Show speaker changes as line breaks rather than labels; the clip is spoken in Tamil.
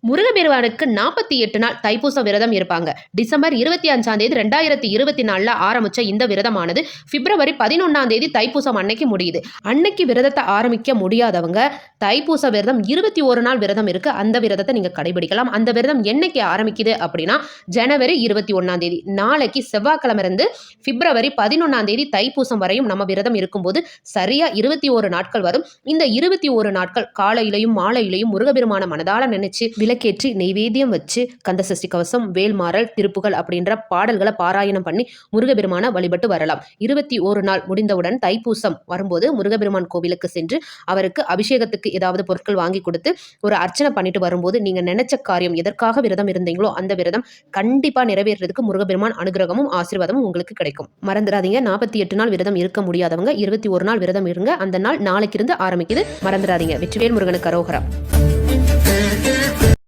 முருகப்பெருமானுக்கு 48 நாள் தைப்பூச விரதம் இருப்பாங்க. டிசம்பர் 25ஆம் தேதி 2024 ஆரம்பிச்ச இந்த விரதமானது பிப்ரவரி 11ஆம் தேதி தைப்பூசம் அன்னைக்கு முடியுது. அன்னைக்கு விரதத்தை ஆரம்பிக்க முடியாதவங்க தைப்பூச விரதம் 21 நாள் விரதம் இருக்கு. அந்த விரதத்தை நீங்க கடைபிடிக்கலாம். அந்த விரதம் என்னைக்கு ஆரம்பிக்குது அப்படின்னா ஜனவரி 21ஆம் தேதி நாளைக்கு செவ்வாய்க்கிழமை இருந்து பிப்ரவரி 11ஆம் தேதி தைப்பூசம் வரையும் நம்ம விரதம் இருக்கும்போது சரியா 21 நாட்கள் வரும். இந்த 21 நாட்கள் காலையிலையும் மாலையிலையும் முருகப்பெருமான மனதால நினைச்சு விளக்கேற்றி நெய்வேத்தியம் வச்சு கந்தசஷ்டி கவசம், வேல்மாறல், திருப்புகள் அப்படின்ற பாடல்களை பாராயணம் பண்ணி முருகப்பெருமான வழிபட்டு வரலாம். 21 நாள் முடிந்தவுடன் தைப்பூசம் வரும்போது முருகப்பெருமான் கோவிலுக்கு சென்று அவருக்கு அபிஷேகத்துக்கு ஏதாவது பொருட்கள் வாங்கி கொடுத்து ஒரு அர்ச்சனை பண்ணிட்டு வரும்போது நீங்க நினைச்ச காரியம் எதற்காக விரதம் இருந்தீங்களோ அந்த விரதம் கண்டிப்பா நிறைவேறதுக்கு முருகப்பெருமான் அனுகிரகமும் ஆசீர்வாதமும் உங்களுக்கு கிடைக்கும். மறந்துடாதீங்க. 48 நாள் விரதம் இருக்க முடியாதவங்க 21 நாள் விரதம் இருங்க. அந்த நாள் நாளைக்கு இருந்து ஆரம்பிக்குது. மறந்துடாதீங்க. வெற்றிவேல் முருகனுக்கு அரோகரா.